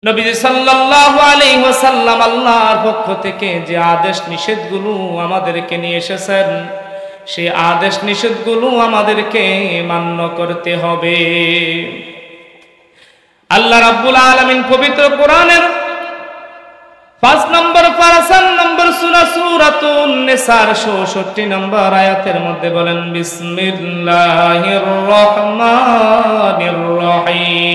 নবীজি সাল্লাল্লাহু আলাইহি ওয়াসাল্লাম আল্লাহর পক্ষ থেকে যে আদেশ নিষেধগুলো আমাদেরকে নিয়ে এসেছেন, সেই আদেশ নিষেধগুলো আমাদেরকে মান্য করতে হবে। আল্লাহ রাব্বুল আলামিন পবিত্র কোরআনের 5 নম্বর পারা 4 নম্বর সূরা সূরাতুন নিসার 66 নম্বর আয়াতের মধ্যে বলেন, বিসমিল্লাহির রহমানির রহিম,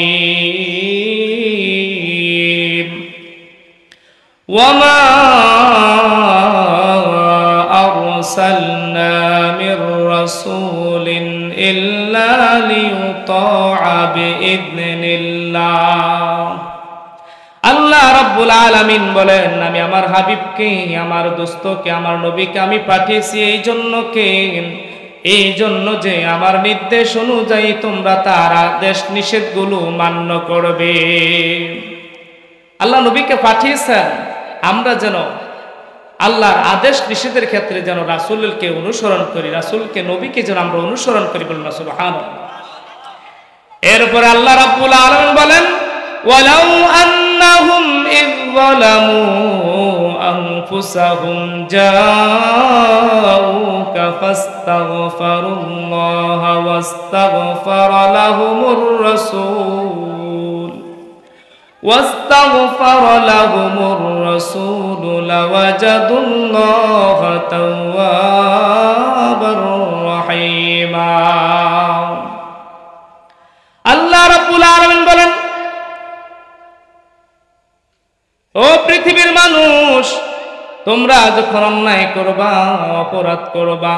ওয়ামা আরসালনা মির রাসূলিন ইল্লা লিইউতাআ বিইذনিল্লাহ। আল্লাহ রাব্বুল আলামিন বলেন, আমি আমার হাবিবকে, আমার দোস্তকে, আমার নবীকে আমি পাঠিয়েছি এই জন্য যে আমার নির্দেশ অনুযায়ী তোমরা তার আদেশ নিষেধগুলো মান্য করবে। আল্লাহ নবীকে পাঠিয়েছেন আমরা যেন আল্লাহর আদেশ নিষেধের ক্ষেত্রে যেন রাসূলকে অনুসরণ করি, রাসূলকে, নবীকে যেন আমরা অনুসরণ করি। বলুন সুবহানাল্লাহ। এরপরে আল্লাহ রাব্বুল আলামিন বলেন, ওয়ালাউ আন্নাহুম ইয যালামু আনফুসাহুম জাউকা ফাস্তাগফিরুল্লাহা ওয়াস্তাগফারা লাহুমুর রাসূল লাওয়াজাদুল্লাহা তাওয়াবার রহিমা। আল্লাহ রাব্বুল আলামিন বলেন, ও পৃথিবীর মানুষ, তোমরা যখন অন্যায় করবা, অপরাধ করবা,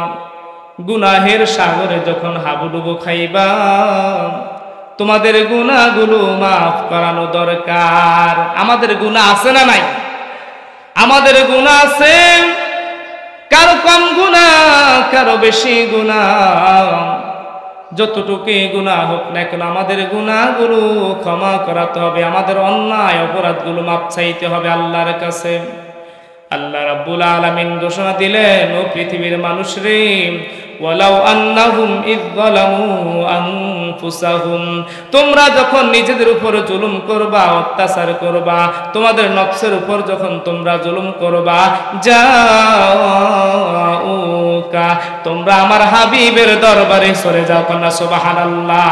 গুনাহের সাগরে যখন হাবুডুবু খাইবা, তোমাদের গুনাহগুলো মাফ করানো দরকার। আমাদের গুনাহ আছে না নাই? আমাদের গুনাহ আছে, কারো কম গুনাহ, কারো বেশি গুনাহ। যতটুকু গুনাহ হোক না কেন আমাদের গুনাহগুলো ক্ষমা করাতে হবে, আমাদের অন্যায় অপরাধগুলো মাপ চাইতে হবে আল্লাহর কাছে। আল্লাহ রাব্বুল আলামিন ঘোষণা দিলেন, ও পৃথিবীর মানুষ রে, ওয়ালাউ আন্নাহুম ইয যালামু আনফুসাহুম, তোমরা যখন নিজেদের উপর জুলুম করবা, অত্যাচার করবা, তোমাদের নফসের উপর যখন তোমরা জুলুম করবা, জাউকা, তোমরা আমার হাবিবের দরবারে সরে যাও। কন্যা সুবহানাল্লাহ।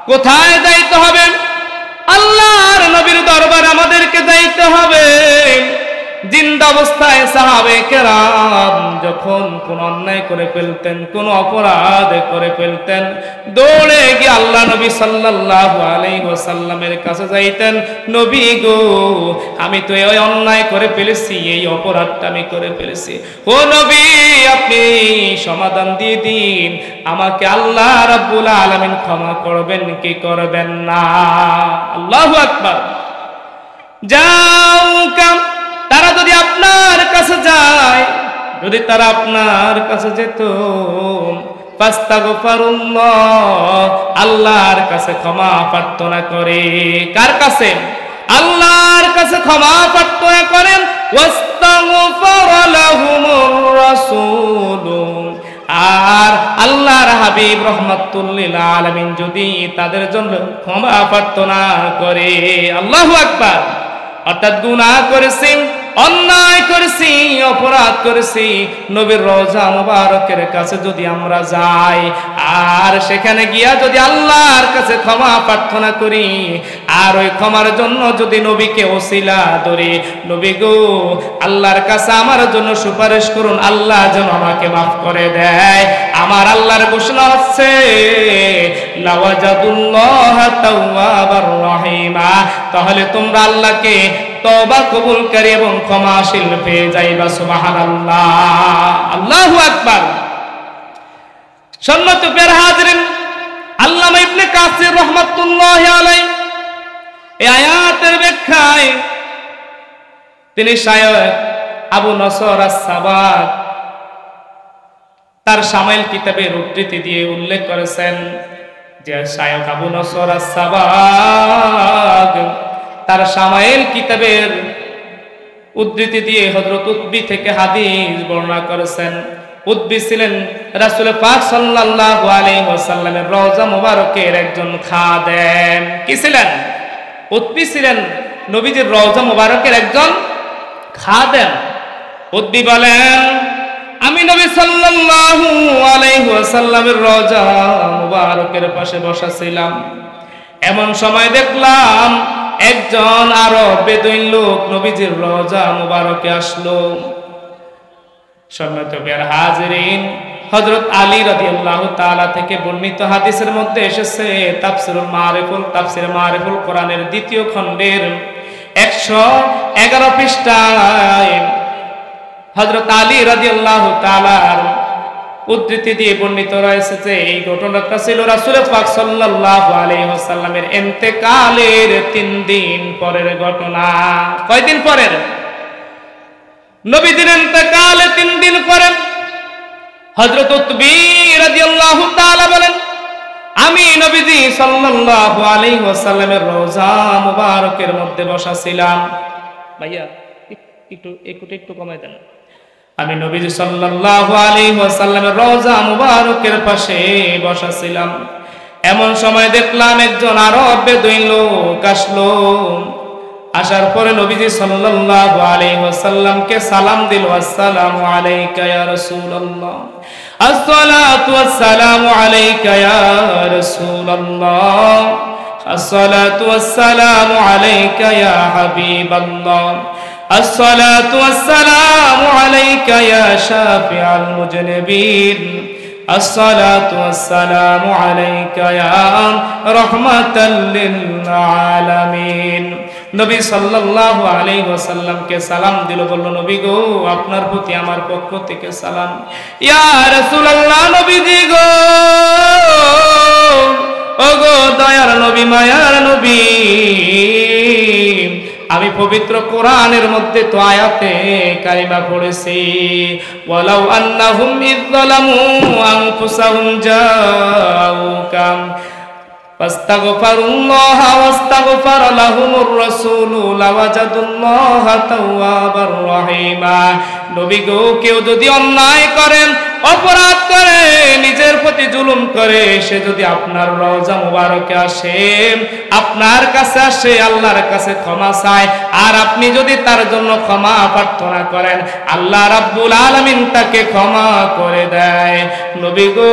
কোথায় যাইতে হবে? আল্লাহর নবীর দরবারে আমাদেরকে যাইতে হবে। জিন্দা অবস্থায় সাহাবে কেরাম যখন কোন অন্যায় করে ফেলতেন, কোন অপরাধ করে ফেলতেন, দৌড়ে গিয়ে আল্লাহ নবী সাল্লাল্লাহু আলাইহি ওয়াসাল্লামের কাছে যাইতেন, নবী গো, আমি তো এই অন্যায় করে ফেলেছি, এই অপরাধটা আমি করে ফেলেছি, ও নবী আপনি সমাধান দিয়ে দিন, আমাকে আল্লাহ রাব্বুল আলামিন ক্ষমা করবেন কি করবেন না? আল্লাহু আকবার। যাও কাম, তারা যদি আপনার কাছে যায়, যদি তারা আপনার কাছে যেত, ফাস্তাগফিরুল্লাহ, আল্লাহর কাছে ক্ষমা প্রার্থনা করে। কার কাছে? আল্লাহর কাছে ক্ষমা প্রার্থনা করেন। ওয়াস্তাগফারা লাহুমুর রাসূল, আর আল্লাহর হাবিব রাহমাতুল লিল আলামিন যদি তাদের জন্য ক্ষমা প্রার্থনা করে। আল্লাহু আকবার। অর্থাৎ গুনাহ করেছি, অন্যায় করেছি, অপরাধ করেছি, নবীর রওজা মুবারকের কাছে যদি আমরা যাই, আর সেখানে গিয়া যদি আল্লাহর কাছে ক্ষমা প্রার্থনা করি, আর ওই ক্ষমার জন্য যদি নবীকে ওসিলা ধরি, নবী গো, আল্লাহর কাছে আমার জন্য সুপারিশ করুন, আল্লাহ যেন আমাকে মাফ করে দেয়, আমার আল্লাহর ঘোষণা হচ্ছে, লাওয়াজাদুল্লাহা তাওয়াবার রহিমা, তাহলে তোমরা আল্লাহকে তওবা কবুলকারী এবং ক্ষমাশীল পেয়ে যাইবা। সুবহানাল্লাহ। আল্লাহু আকবার। সম্মানিত প্রিয় হাজিরিন, আল্লামা ইবনে কাসির রাহমাতুল্লাহি আলাইহি এই আয়াতের ব্যাখ্যায় তিনি শায়খ আবু নসর আস-সাবাগ তার শামাইল কিতাবের উদ্ধৃতি দিয়ে উল্লেখ করেছেন যে শায়খ আবু নসর আস-সাবাগ তার শামাইল কিতাবের উদ্ধৃতি দিয়ে হযরত উতবী থেকে হাদিস বর্ণনা করেছেন। উতবী ছিলেন রাসূল পাক সাল্লাল্লাহু আলাইহি ওয়াসাল্লামের রওজা মুবারকের একজন খাদেম। কি ছিলেন? উতবি ছিলেন নবীজির রওজা মুবারকের একজন খাদেম। উতবি বলেন, আমি নবী সাল্লাল্লাহু আলাইহি ওয়াসাল্লামের রওজা মুবারকের পাশে বসা ছিলাম। এমন সময় দেখলাম একজন আরব বেদুইন লোক নবীজির রওজা মুবারকে আসলো। সম্মানিত হাজিরিন, হযরত আলী রাদিয়াল্লাহু তাআলা থেকে বর্ণিত হাদিসের মধ্যে এসেছে, তাফসির মারিফুল কোরআনের 2য় খণ্ডের 111 পৃষ্ঠায় হযরত আলী রাদিয়াল্লাহু তাআলার উদ্ধৃতি দিয়ে বর্ণিত রয়েছে যে এই ঘটনাটা ছিল রাসূল পাক সাল্লাল্লাহু আলাইহি ওয়াসাল্লামের ইন্তেকালের 3 দিন পরের ঘটনা। কয়দিন পরের? নবীজির ইন্তেকালের 3 দিন পরে হযরত উতবী রাদিয়াল্লাহু তাআলা বলেন, আমি নবীজি সাল্লাল্লাহু আলাইহি ওয়াসাল্লামের রওজা মুবারকের মধ্যে বসা ছিলাম। ভাইয়া একটু কমাই দেন। আমি নবীজি সাল্লাল্লাহু আলাইহি ওয়াসাল্লামের রওজা মুবারকের পাশে বসা ছিলাম। এমন সময় দেখলাম একজন আরব বেদুইন লোক আসলো। আসার পরে নবীজি সাল্লাল্লাহু আলাইহি ওয়াসাল্লামকে সালাম দিল, আসসালামু আলাইকা ইয়া রাসূলুল্লাহ, আসসালাতু ওয়াসসালামু আলাইকা ইয়া রাসূলুল্লাহ, আসসালাতু ওয়াসসালামু আলাইকা ইয়া হাবিবাল্লাহ, আসসালাতু ওয়াসসালামু আলাইকা ইয়া শাফিআল মুজনিবিন, আসসালাতু ওয়াসসালামু আলাইকা ইয়া রাহমাতাল লিল আলামিন। নবী সাল্লাল্লাহু আলাইহি ওয়াসাল্লামকে সালাম দিল, বলল, নবী গো, আপনার প্রতি আমার পক্ষ থেকে সালাম। ইয়া রাসূলুল্লাহ, নবীজি গো, ও গো দয়ার নবী, মায়ার নবী, আমি পবিত্র কোরআনের মধ্যে তো আয়াতে কারিমা পড়েছি, ওয়ালাউ আন্নাহুম ইযলামু আনফুসাহুম জাউকা ফাস্তাগফিরুল্লাহা ওয়াস্তাগফার লাহুমুর রাসূলু লাওয়াজাদুল্লাহা তাওয়াবার রহিমা। নবী গো, কেউ যদি অন্যায় করেন, অপরাধ করে, নিজের প্রতি জুলুম করে, সে যদি আপনার রওজা মুবারকে আসে, আপনার কাছে আসে, আল্লাহর কাছে ক্ষমা চায়, আর আপনি যদি তার জন্য ক্ষমা প্রার্থনা করেন, আল্লাহ রাব্বুল আলামিন তাকে ক্ষমা করে দেয়। নবী গো,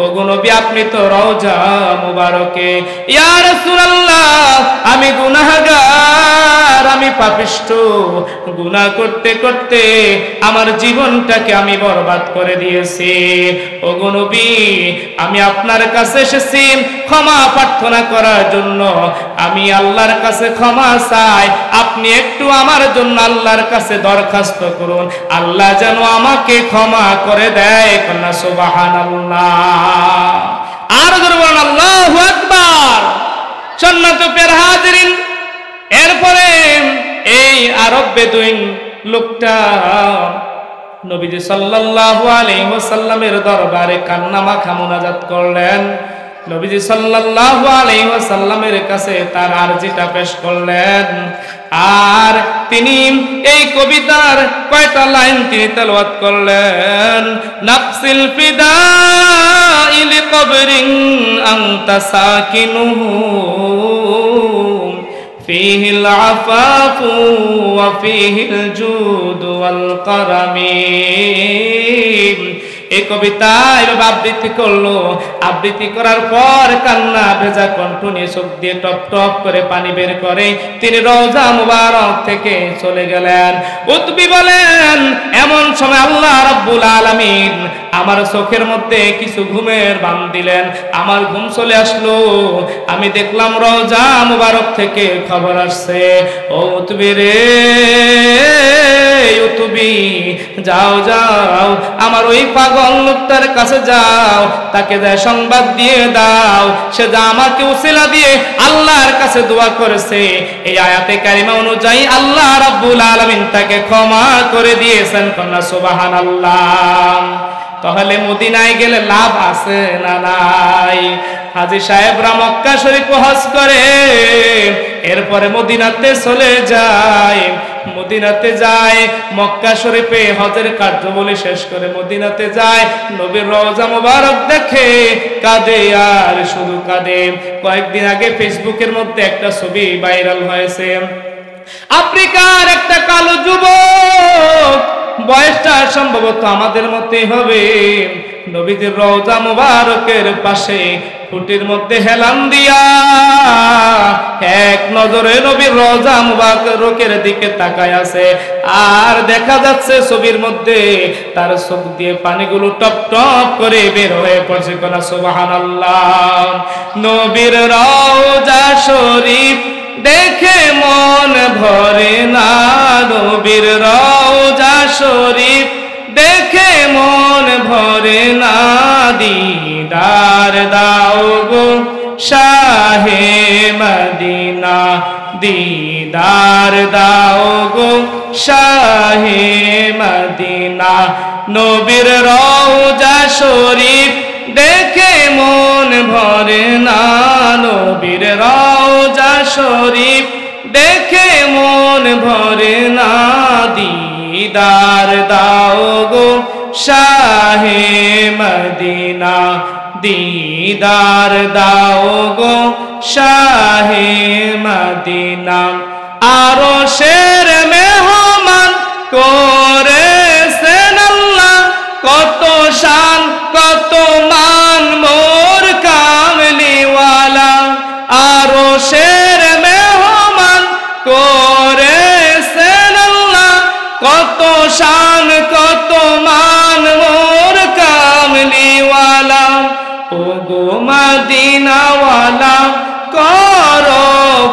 ওগো নবী, আপনি তো রওজা মুবারকে। ইয়া রাসূলুল্লাহ, আমি গুনাহগার, আমি পাপিষ্ঠ, গুনাহ করতে করতে আমার জীবনটাকে আমি বরবাদ করে দিয়েছি। ওগো নবী, আমি আপনার কাছে এসেছি ক্ষমা প্রার্থনা করার জন্য। আমি আল্লাহর কাছে ক্ষমা চাই, আপনি একটু আমার জন্য আল্লাহর কাছে দরখাস্ত করুন, আল্লাহ যেন আমাকে ক্ষমা করে দেয়। কন্যা সুবহানাল্লাহ, আর জোরে বলুন আল্লাহু আকবার। সম্মানিত হাজিরিন, এরপরে এই আরব বেদুইন লোকটা নবীজি সাল্লাল্লাহু আলাইহি ওয়াসাল্লামের দরবারে কান্না মাখা মুনাজাত করলেন। নবীজি সাল্লাল্লাহু আলাইহি ওয়াসাল্লামের কাছে তার আরজিটা পেশ করলেন, আর তিনি এই কবিতার কয়টা লাইন তিনি তেলাওয়াত করলেন। নাফসিল ফিদাই লিকবরিন আনতা সাকিনুহু ফীহিল আফাফু ওয়া ফীহিল জুদু ওয়াল কারামি। এই কবিতা এভাবে আবৃত্তি করলো। আবৃত্তি করার পর কান্না ভেজা কণ্ঠ নিয়ে চোখ দিয়ে টপ টপ করে পানি বের করে তিনি রওজা মুবারক থেকে চলে গেলেন। উতবি বলেন, এমন সময় আল্লাহ রাব্বুল আলামিন আমার চোখের মধ্যে কিছু ঘুমের বান দিলেন। আমার ঘুম চলে আসলো। আমি দেখলাম রওজা মুবারক থেকে খবর আসছে, ও উতবি রে, উতবি, যাও যাও, আমার ওই পাগল লোকটার কাছে যাও, তাকে যা সংবাদ দিয়ে দাও, সে যা আমাকে উসিলা দিয়ে আল্লাহর কাছে দোয়া করেছে, এই আয়াতে কারিমা অনুযায়ী আল্লাহ রাব্বুল আলামিন তাকে ক্ষমা করে দিয়েছেন। কন্যা সুবহানাল্লাহ। তাহলে মদিনায় গেলে লাভ আছে না নাই? হাজী সাহেবরা মক্কা শরীফ হজ করে, এরপরে মদিনাতে চলে যায়। মদিনাতে যায়, মক্কা শরীফে হজের কার্যাবলী শেষ করে মদিনাতে যায়, নবীর রওজা মোবারক দেখে কাঁদে আর শুধু কাঁদে। কয়েকদিন আগে ফেসবুকের মধ্যে একটা ছবি ভাইরাল হয়েছে। আফ্রিকার একটা কালো যুবক, বয়সটা সম্ভবত আমাদের মতোই হবে, নবীজির রওজা মোবারকের পাশে খুঁটির মধ্যে হেলান দিয়া এক নজরে নবীর রওজা মোবারকের দিকে তাকায় আছে। আর দেখা যাচ্ছে ছবির মধ্যে তার চোখ দিয়ে পানিগুলো টপ টপ করে বের হয়ে পড়ছে। কোনা সুবহানাল্লাহ। নবীর রওজা শরীফ দেখে মন ভরে না, নবীর রওজা শরীফ দেখে মন ভরে না, দিদার দাও গো শাহে মদিনা, দিদার দাও গো শাহে মদিনা। নবীর রওজা শরীফ দেখে মন ভরে না, নবীর রওজা শরীফ দেখে মন ভরে না, দিদার দাও গো শাহে মদিনা, দিদার দাও গো শাহে মদিনা। আরশের মেহমান করেছেন আল্লাহ, কত শান কত মান মোর কামলিওয়ালা। আরশের মেহমান করেছেন আল্লাহ, কত শান কত মান মোর কামলিওয়ালা। ও গো মদিনাওয়ালা করো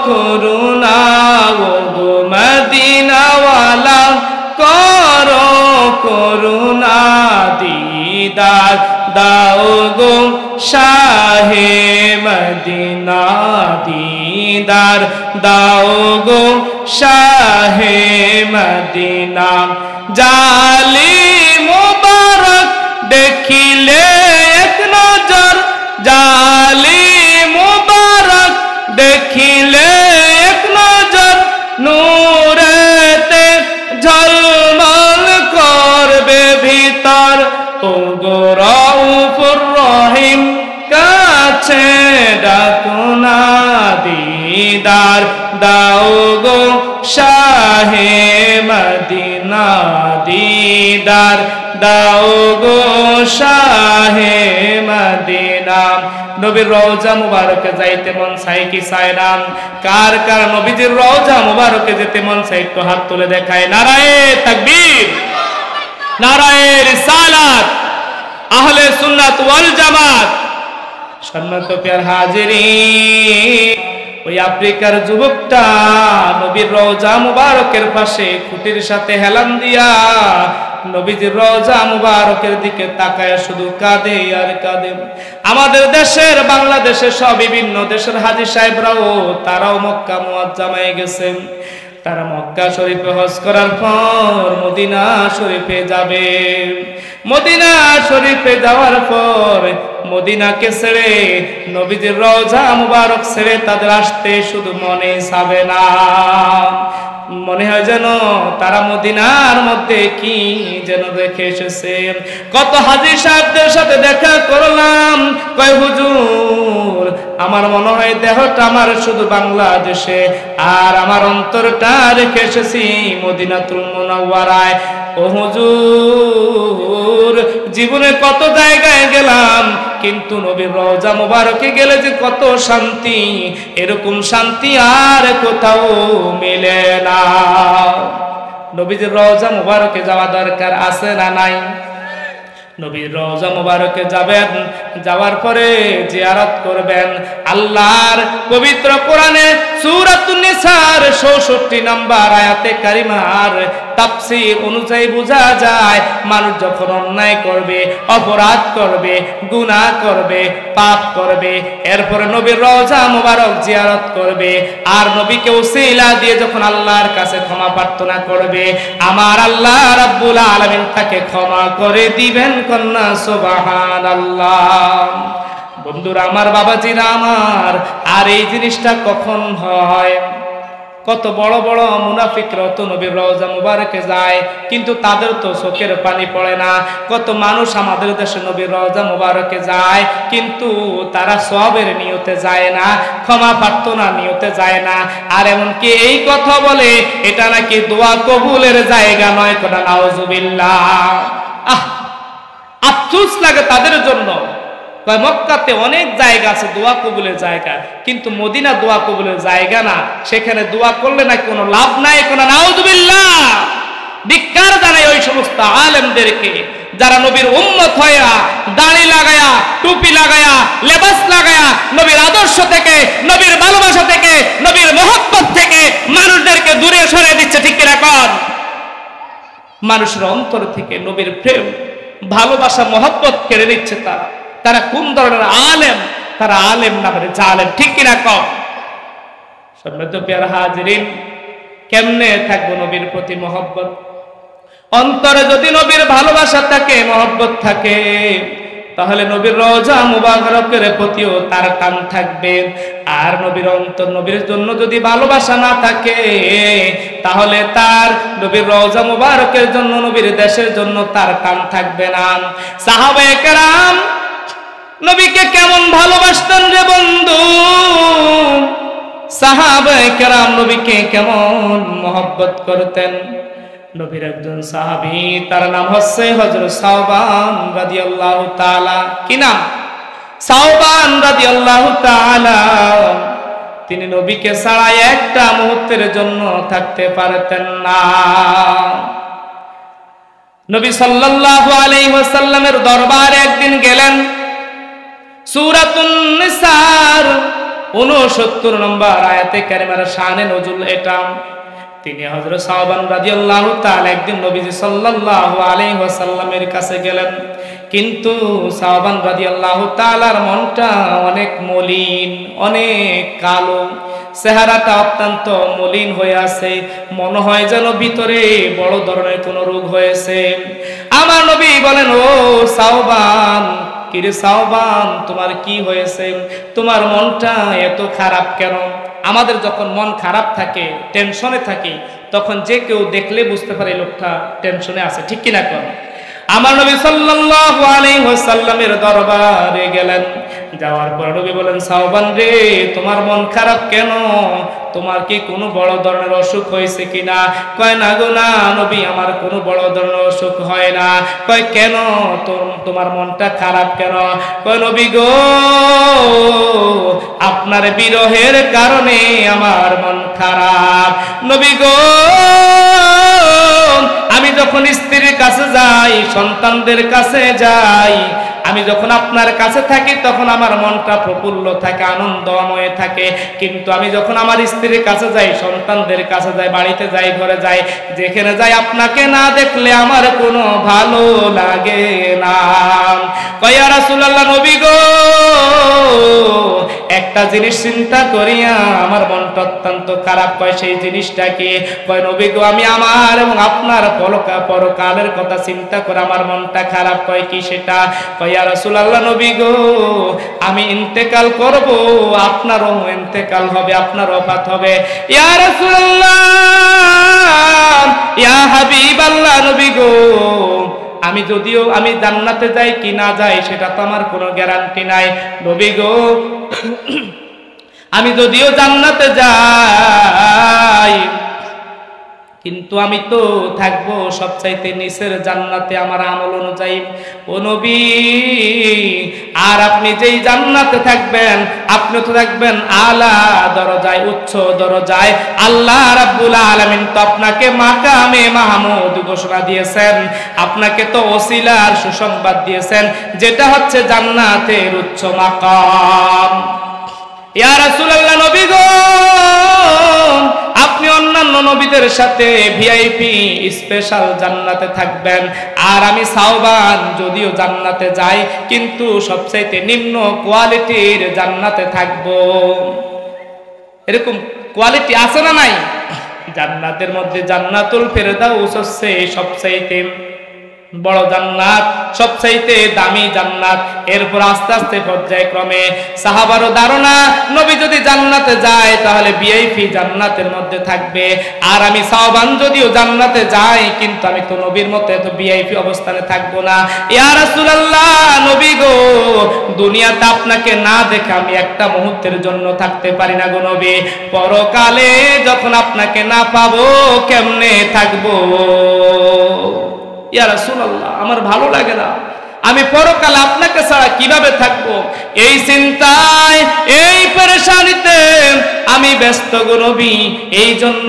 করুণা, ও গো মদিনাওয়ালা করো করুণা, দিদার দাও গো শাহে মদিনা, দিদার দাও গো শাহে মদিনা। জালি মুবারক দেখিলে এক নজর, জালি মুবারক দেখিলে এক নজর, নূরেতে ঝলমল করবে ভিতর। ও গো রউফুর রহিম কাছে ডাকুনা, দিদার দাও গো শাহে মদিনা, দিদার দাও গো শাহে মদিনা। নবীর রওজা মুবারকে যাইতে মন চাই কি চায় না? কার কার নবীজির রওজা মুবারকে যেতে মন চাই একটু হাত তুলে দেখায়। নারায়ে তাকবীর, নারায়ে রিসালাত, আহলে সুন্নাত ওয়াল জামাত। সম্মানিত প্রিয় হাজিরিন, ওই আফ্রিকার যুবকটা নবীর রওজা মুবারকের পাশে খুঁটির সাথে হেলান দিয়া নবীজির রওজা মুবারকের দিকে তাকায় শুধু কাঁদে আর কাঁদে। আমাদের দেশের বাংলাদেশের সব বিভিন্ন দেশের হাজী সাহেবরাও তারাও মক্কা মুআজ্জামায় গেছেন। তারা মক্কা শরীফে হজ করার পর মদিনা শরীফে যাবে। মদিনা শরীফে যাওয়ার পর মদিনাকে ছেড়ে নবীজির রওজা মুবারক ছেড়ে তাদের আসতে শুধু মনে চাবে না, মনে হয় যেন তারা মদিনার মধ্যে কি যেন দেখে এসেছে। কত হাজী সাহেবদের সাথে দেখা করলাম, কয় হুজুর আমার মনে হয় দেহটা আমার শুধু বাংলাদেশে আর আমার অন্তরটা রেখে এসেছি মদিনাতুল মুনাওয়ারায়। ও হুজুর জীবনে কত জায়গায় গেলাম, কিন্তু নবীর রওজা মুবারকে গেলে যে কত শান্তি, এরকম শান্তি আর কোথাও মেলে না। নবীজির রওজা মুবারকে যাওয়া দরকার আছে না নাই? নবীর রওজা মুবারকে যাবেন, যাওয়ার পরে জিয়ারত করবেন। আল্লাহর পবিত্র কোরআনে সূরাতুন নিসার ৬৬ নম্বর আয়াতে কারিমার তাফসীর অনুযায়ী বোঝা যায় মানুষ যখন অন্যায় করবে, অপরাধ করবে, গুনাহ করবে, পাপ করবে, এরপরে নবীর রওজা মুবারক জিয়ারত করবে আর নবীকে ওসিলা দিয়ে যখন আল্লাহর কাছে ক্ষমা প্রার্থনা করবে, আমার আল্লাহ রাব্বুল আলামিন তাকে ক্ষমা করে দিবেন। কন্যা সুবহানাল্লাহ। বন্ধুরা আমার, বাবাজিরা আমার, আর এই জিনিসটা কখন হয়? কত বড় বড় মুনাফিকরা তো নবীর রওজা মুবারকে যায়, কিন্তু তাদের তো চোখের পানি পড়ে না। কত মানুষ আমাদের দেশে নবীর রওজা মুবারকে যায়, কিন্তু তারা সওয়াবের নিয়তে যায় না, ক্ষমা প্রার্থনা নিয়তে যায় না। আর এমনকি এই কথা বলে এটা নাকি দোয়া কবুলের জায়গা নয়। কোনা নাউজুবিল্লাহ। আফসোস লাগে তাদের জন্য। মক্কাতে অনেক জায়গা আছে দোয়া কবুলের জায়গা, কিন্তু মদিনা দোয়া কবুলের জায়গা না। সেখানে দোয়া করলে নাকি কোনো লাভ নাই। কোনো নাউজুবিল্লাহ। ধিক্কার জানাই ওই সমস্ত আলেমদেরকে যারা নবীর উম্মত হইয়া দাড়ি লাগায়া, টুপি লাগায়া, লেবাস লাগায়া নবীর আদর্শ থেকে, নবীর ভালোবাসা থেকে, নবীর মহব্বত থেকে মানুষদেরকে দূরে সরিয়ে দিচ্ছে। ঠিক কিনা কন? মানুষের অন্তর থেকে নবীর প্রেম, ভালোবাসা, মহব্বত কেড়ে নিচ্ছে তারা কোন ধরনের আলেম? তারা আলেম না বলে জালেম। ঠিক কিনা কম? সম্মানিত প্রিয় হাজিরিন, কেমনে থাকবো নবীর প্রতি মহব্বত? অন্তরে যদি নবীর ভালোবাসা থাকে, মহব্বত থাকে, তাহলে নবীর রওজা মুবারকের প্রতিও তার টান থাকবে। আর নবীর অন্তর, নবীর জন্য যদি ভালোবাসা না থাকে, তাহলে তার নবীর রওজা মুবারকের জন্য, নবীর দেশের জন্য তার টান থাকবে না। সাহাবায়ে কেরাম নবীকে কেমন ভালোবাসতেন রে বন্ধু! সাহাবায়ে কেরাম নবীকে কেমন মহব্বত করতেন! নবীর একজন সাহাবী, তার নাম হচ্ছে হযরত সাওবান রাদিয়াল্লাহু তাআলা। কি নাম? সাওবান রাদিয়াল্লাহু তাআলা। তিনি নবীকে ছাড়া একটা মুহূর্তের জন্য থাকতে পারতেন না। নবী সাল্লাল্লাহু আলাইহি ওয়াসাল্লামের দরবারে একদিন গেলেন। সূরাতুন নিসার 69 নম্বর আয়াতে কারিমার শানে নজুল এটা। তিনি হযরত সাওবান রাদিয়াল্লাহু তাআলা একদিন নবীজি সাল্লাল্লাহু আলাইহি ওয়াসাল্লামের কাছে গেলেন, কিন্তু সাওবান রাদিয়াল্লাহু তাআলার মনটা অনেক মলিন, অনেক কালো, চেহারাটা অত্যন্ত মলিন হয়ে আছে। মনে হয় যেন ভিতরে বড় ধরনের কোনো রোগ হয়েছে। আমার নবী বলেন, ও সাওবান, কিরে সাওবান, তোমার কি হয়েছে? তোমার মনটা এত খারাপ কেন? আমাদের যখন মন খারাপ থাকে, টেনশনে থাকে, তখন যে কেউ দেখলে বুঝতে পারে লোকটা টেনশনে আছে। ঠিক কিনা কোন? আমার নবী সাল্লাল্লাহু আলাইহি ওয়াসাল্লামের দরবারে গেলেন। যাওয়ার পর নবী বলেন, সাওবান রে, তোমার মন খারাপ কেন? তোমার কি কোনো বড় ধরনের অসুখ হয়েছে কিনা? কয়, না গো না নবী, আমার কোনো বড় ধরনের অসুখ হয় না। কয়, কেন তোমার মনটা খারাপ কেন? কয়, নবী গো, আপনার বিরহের কারণে আমার মন খারাপ। নবী গো, আমি যখন স্ত্রীর কাছে যাই, সন্তানদের কাছে যাই, আমি যখন আপনার কাছে থাকি তখন আমার মনটা প্রফুল্ল থাকে, আনন্দময় থাকে। কিন্তু আমি যখন আমার স্ত্রীর কাছে যাই, সন্তানদের কাছে যাই, বাড়িতে যাই, ঘরে যাই, যেখানে যাই, আপনাকে না দেখলে আমার কোনো ভালো লাগে না। কয়, ইয়া রাসূলুল্লাহ, নবী গো, একটা জিনিস চিন্তা করিয়া আমার মনটা অত্যন্ত খারাপ। কয়, সেই জিনিসটা কি? কয়, নবী গো, আমি আমার এবং আপনার পরকালের কথা চিন্তা করে আমার মনটা খারাপ। কয়, কি সেটা? কয়, ইয়া রাসূলুল্লাহ, নবী গো, আমি ইন্তেকাল করব, আপনারও ইন্তেকাল হবে, আপনার ওফাত হবে। ইয়া রাসূলুল্লাহ, ইয়া হাবিবাল্লাহ, নবী গো, আমি জান্নাতে যাই কি না যাই সেটা তো আমার কোনো গ্যারান্টি নাই। নবী গো, আমি যদিও জান্নাতে যাই, কিন্তু আমি তো থাকবো সবচাইতে নিচের জান্নাতে আমার আমল অনুযায়ী। ও নবী, আর আপনি যেই জান্নাতে থাকবেন, আপনি তো থাকবেন আলা দরজায়, উচ্চ দরজায়। আল্লাহ রাব্বুল আলামিন তো আপনাকে মাকামে মাহমুদ ঘোষণা দিয়েছেন, আপনাকে তো ওসিলার সুসংবাদ দিয়েছেন, যেটা হচ্ছে জান্নাতের উচ্চ মাকাম। ইয়া রাসূলুল্লাহ, নবী গো, অন্যান্য নবীদের সাথে ভিআইপি স্পেশাল জান্নাতে থাকবেন, আর আমি সাওবান যদিও জান্নাতে যাই কিন্তু সবচাইতে নিম্ন কোয়ালিটির জান্নাতে থাকব। এরকম কোয়ালিটি আছে না নাই? জান্নাতের মধ্যে জান্নাতুল ফেরদাউস হচ্ছে সবচাইতে বড় জান্নাত, সবচাইতে দামি জান্নাত। এরপর আস্তে আস্তে পর্যায়ক্রমে সাহাবারও ধারণা নবী যদি জান্নাতে যায় তাহলে ভিআইপি জান্নাতের মধ্যে থাকবে, আর আমি সাওবান যদিও জান্নাতে যাই কিন্তু আমি তো নবীর মতো এত ভিআইপি অবস্থানে থাকবো না। ইয়া রাসূলুল্লাহ, নবী গো, দুনিয়াতে আপনাকে না দেখে আমি একটা মুহূর্তের জন্য থাকতে পারি না গো নবী, পরকালে যখন আপনাকে না পাবো কেমনে থাকবো? ইয়া রাসূলুল্লাহ, আমার ভালো লাগে না, আমি পরকালে আপনাকে ছাড়া কিভাবে থাকবো? এই চিন্তায়, এই পেরেশানিতে আমি ব্যস্ত গো নবী, এই জন্য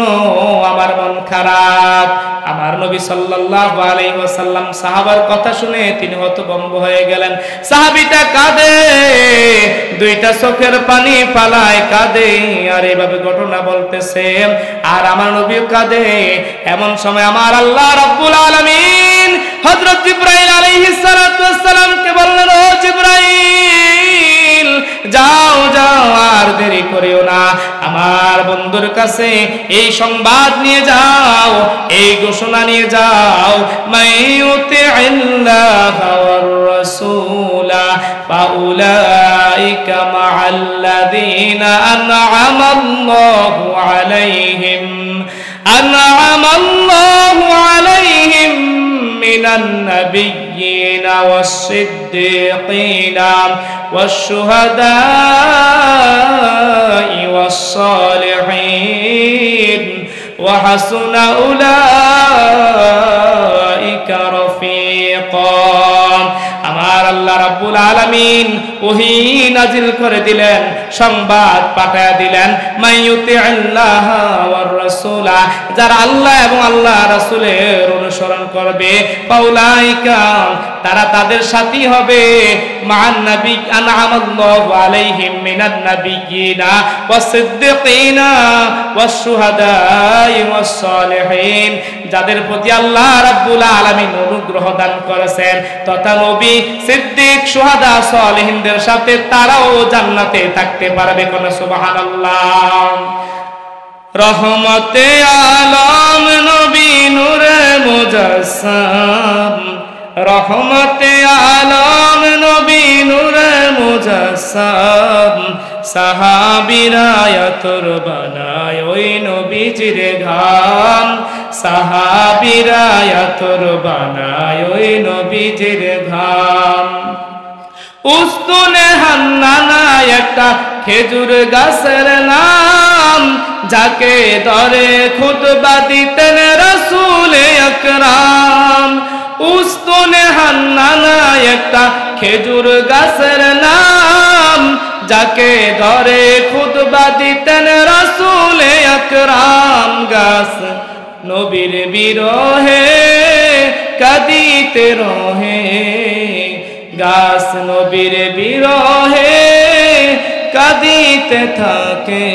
আমার মন খারাপ। আমার নবী সাল্লাল্লাহু আলাইহি ওয়াসাল্লাম সাহাবার কথা শুনে তিনি হতভম্ব হয়ে গেলেন। সাহাবীটা কাঁদে, দুইটা চোখের পানি পালায় কাঁদে, আর এইভাবে ঘটনা বলতেছে, আর আমার নবীও কাঁদে। এমন সময় আমার আল্লাহ রাব্বুল আলামিন হযরত জিবরাইল আলাইহিস সালাতু ওয়াস সালামকে বললেন, ও জিবরাইল, যাও যাও, আর দেরি করিও না, আমার বন্ধুর কাছে এই সংবাদ নিয়ে যাও, এই ঘোষণা নিয়ে যাও, মাইয়ুতি'ল্লাহা ওয়ার রাসূলা ফাউলাইকা মা'আল্লাযীনা আন'আমাল্লাহু আলাইহিম মিনান নাবিয়্যিন ওয়াস-সিদ্দীকিন ওয়াশ-শুহাদা'i ওয়াস-সালিহিন ওয়া হাসুনা উলাইকা রাফীকা। আমার আল্লাহ রাব্বুল আলামিন ওহী নাজিল করে দিলেন, সংবাদ পাঠায়া দিলেন, মাইয়ুতি'ল্লাহ ওয়ার রাসূলা, যারা আল্লাহ এবং আল্লাহ রাসূলের অনুসরণ করবে, ফাউলাইকা, তারা তাদের সাথী হবে, মান নবী আন'আমাল্লাহু আলাইহিম মিনান নাবিয়্যিনা ওয়াস-সিদ্দীকিনা ওয়াশ-শুহাদা'i ওয়াস-সালিহিন, যাদের প্রতি আল্লাহ রাব্বুল আলামিন অনুগ্রহ দান করেছেন, তথা নবী, সিদ্দিক, শুহাদা, সালিহিনদের সাথে তারাও জান্নাতে থাকতে পারবে। কোন সুবহানাল্লাহ। রহমতে আলম নবী নূরে মুজাসসাম, রহমতে আলম নবী নূরে মুজাসসাম, সাহাবীরা আতর বানায় ওই নবীজির ঘাম, সাহাবীরা আতর বানায় ওই নবীজির ঘাম। উস্তুনে হান্নানা একটা খেজুর গাছের নাম, যাকে ধরে খুতবা দিতেন রাসূল আকরাম। উস্তুনে হান্নানা একটা খেজুর গাছের নাম, যাকে ধরে খুতবা দিতেন রাসূল আকরাম। গাছ নবীর বিরহে কাঁদিতে রহে, গাছ নবীর বিরহে কাঁদিতে থাকে,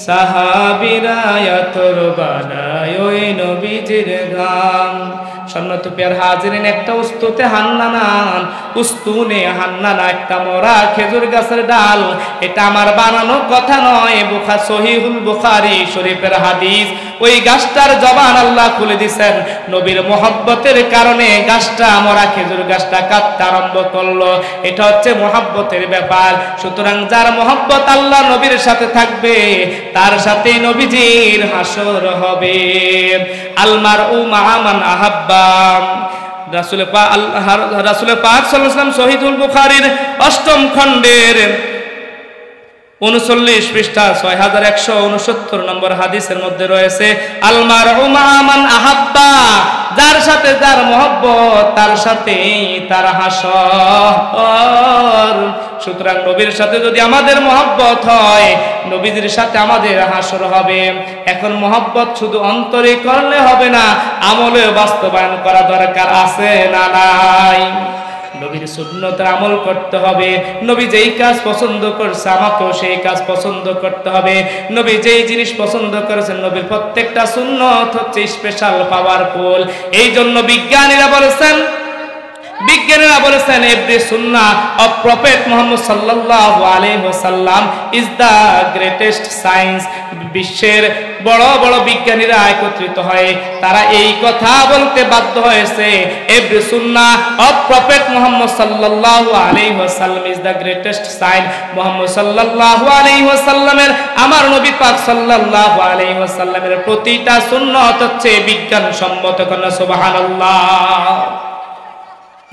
সাহাবীরা আতর বানায় ওই নবীজির ঘাম। সন্ন্যত পিয়ার হাজিরিন, একটা উস্তুতে হান্নানা, উস্তুনে হান্নানা একটা মরা খেজুর গাছের ডাল, এটা আমার বানানো কথা নয়, সহিহুল বুখারী শরীফের হাদিস। ওই গাছটার জবান আল্লাহ খুলে দিয়েছেন, নবীর মহব্বতের কারণে গাছটা, মরা খেজুর গাছটা কাঁদতে আরম্ভ করলো। এটা হচ্ছে মহব্বতের ব্যাপার। সুতরাং যার মহব্বত আল্লাহ নবীর সাথে থাকবে, তার সাথে নবীজির হাসর হবে। আলমারউ মা'a মান আহাব্বা, রাসূল পাক সাল্লাল্লাহু আলাইহি ওয়াসাল্লাম সহিহুল বুখারীর ৮ম খণ্ডের 39 পৃষ্ঠা 6169 নম্বর হাদিসের মধ্যে রয়েছে, আলমারউ মা'a মান আহাব্বা, যার সাথে যার মহব্বত তার সাথে তার হাসর। সুতরাং নবীর সাথে যদি আমাদের মহব্বত হয়, নবীজির সাথে আমাদের হাসর হবে। এখন মহব্বত শুধু অন্তরে করলে হবে না, আমলে বাস্তবায়ন করা দরকার আছে না নাই? নবীর সুন্নতের আমল করতে হবে। নবী যেই কাজ পছন্দ করছে আমাকেও সেই কাজ পছন্দ করতে হবে। নবী যেই জিনিস পছন্দ করেছেন, নবীর প্রত্যেকটা সুন্নত হচ্ছে স্পেশাল পাওয়ারফুল। এই জন্য বিজ্ঞানীরা বলেছেন every Sunnah of prophet Muhammad সাল্লাল্লাহু আলাইহি ওয়াসাল্লাম ইজ দা গ্রেটেস্ট সায়েন্স। বিশ্বের বড় বড় বিজ্ঞানীরা একত্রিত হয়ে তারা এই কথা বলতে বাধ্য হয়েছে, every Sunnah of prophet Muhammad সাল্লাল্লাহু আলাইহি ওয়াসাল্লাম ইজ দা গ্রেটেস্ট সায়েন্স। মুহাম্মদ সাল্লাল্লাহু আলাইহি ওয়াসাল্লামের, আমার নবী পাক সাল্লাল্লাহু আলাইহি ওয়াসাল্লামের প্রতিটা সুন্নাত হচ্ছে বিজ্ঞানসম্মত। কোন সুবহানাল্লাহ।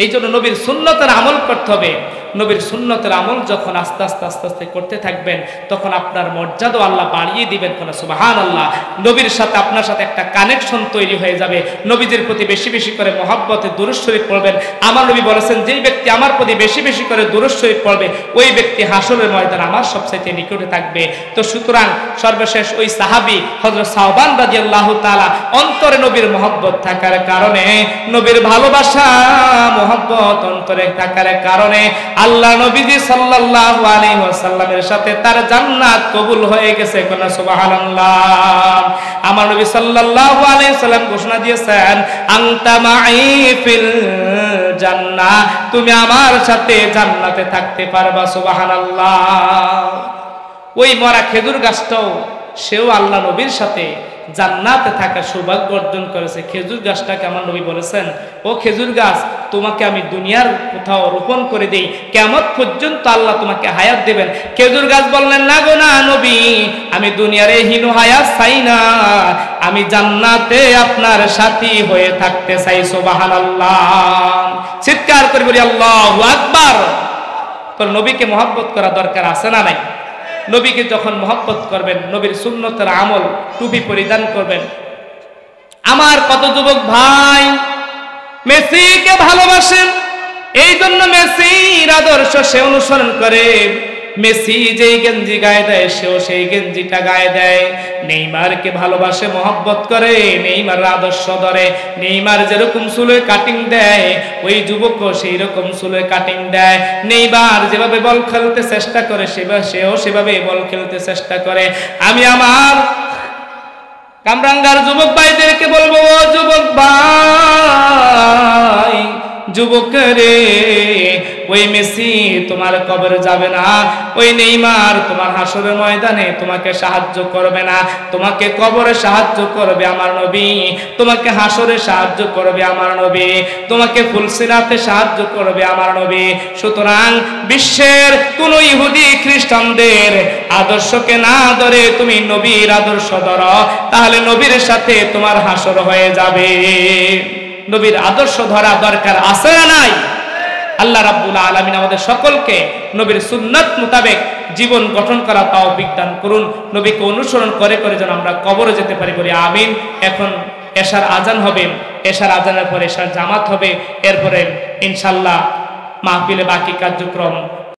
এই জন্য নবীর সুন্নতের আমল করতে হবে। নবীর সুন্নতের আমল যখন আস্তে আস্তে আস্তে আস্তে করতে থাকবেন, তখন আপনার মর্যাদা আল্লাহ বাড়িয়ে দিবেন। কোন সুবহানাল্লাহ। নবীর সাথে আপনার সাথে একটা কানেকশন তৈরি হয়ে যাবে। নবীজির প্রতি বেশি বেশি করে মহব্বতে দুরূদ শরীফ পড়বেন। আমার নবী বলেছেন, যেই ব্যক্তি আমার প্রতি বেশি বেশি করে দুরূদ শরীফ পড়বে, ওই ব্যক্তি হাসরের ময়দানে আমার সবচেয়ে নিকটে থাকবে। তো সুতরাং সর্বশেষ ওই সাহাবী হযরত সাওবান রাদিয়াল্লাহু তাআলা অন্তরে নবীর মহব্বত থাকার কারণে, নবীর ভালোবাসা মহব্বত অন্তরে থাকার কারণে আল্লাহ নবীজি সাল্লাল্লাহু আলাইহি ওয়াসাল্লামের সাথে তার জান্নাত কবুল হয়ে গেছে। কোন সুবহানাল্লাহ। আমার নবী সাল্লাল্লাহু আলাইহি ওয়াসাল্লাম ঘোষণা দিয়েছেন, আনতা মাই ফিল জান্নাহ, তুমি আমার সাথে জান্নাতে থাকতে পারবা। সুবহানাল্লাহ। ওই মরা খেজুর গাছটাও সেও আল্লাহ নবীর সাথে জান্নাতে থাকার সৌভাগ্য অর্জন করেছে। খেজুর গাছটাকে আমার নবী বলেছেন, ও খেজুর গাছ, তোমাকে আমি দুনিয়ার কোথাও রোপণ করে দেই, কিয়ামত পর্যন্ত আল্লাহ তোমাকে হায়াত দেবেন। খেজুর গাছ বললেন, না গো না নবী, আমি দুনিয়ার এই হীন হায়াত চাই না, আমি জান্নাতে আপনার সাথী হয়ে থাকতে চাই। সুবহানাল্লাহ। চিৎকার করে বলি আল্লাহু আকবার। তো নবীকে মহব্বত করা দরকার আছে না নাই? নবীকে যখন মহব্বত করবেন, নবীর সুন্নতের আমল, টুপি পরিধান করবেন। আমার কত যুবক ভাই মেসিকে ভালোবাসেন, এই জন্য মেসির আদর্শ সে অনুসরণ করে। মেসি যেই গেঞ্জি গায়ে দেয়, সেও সেই গেঞ্জিটা গায়ে দেয়। নেইমারকে ভালোবাসে, মহব্বত করে, নেইমার আদর্শ ধরে। নেইমার যেরকম চুলে কাটিং দেয়, ওই যুবকও সেই রকম চুলে কাটিং দেয়। নেইমার যেভাবে বল খেলতে চেষ্টা করে, সেও সেভাবে বল খেলতে চেষ্টা করে। আমি আমার কামরাঙ্গার যুবক ভাইদেরকে বলবো, ও যুবক ভাই, যুবক রে, ওই মেসি তোমার কবরে যাবে না, ওই নেইমার তোমার হাসরের ময়দানে তোমাকে সাহায্য করবে না। তোমাকে কবরে সাহায্য করবে আমার নবী, তোমাকে হাসরে সাহায্য করবে আমার নবী, তোমাকে ফুলসিরাতে সাহায্য করবে আমার নবী। সুতরাং বিশ্বের কোন ইহুদি খ্রিস্টানদের আদর্শকে না ধরে তুমি নবীর আদর্শ ধরো, তাহলে নবীর সাথে তোমার হাসর হয়ে যাবে। নবীর আদর্শ ধরা দরকার আছে না নাই? আল্লাহ রাব্বুল আলামিন আমাদের সকলকে নবীর সুন্নাত মোতাবেক জীবন গঠন করা তৌফিক দান করুন। নবীকে অনুসরণ করে করে যেন আমরা কবরে যেতে পারি, বলি আমিন। এখন এশার আজান হবে, এশার আজানের পরে এশার জামাত হবে, এরপরে ইনশাআল্লাহ মাহফিলে বাকি কার্যক্রম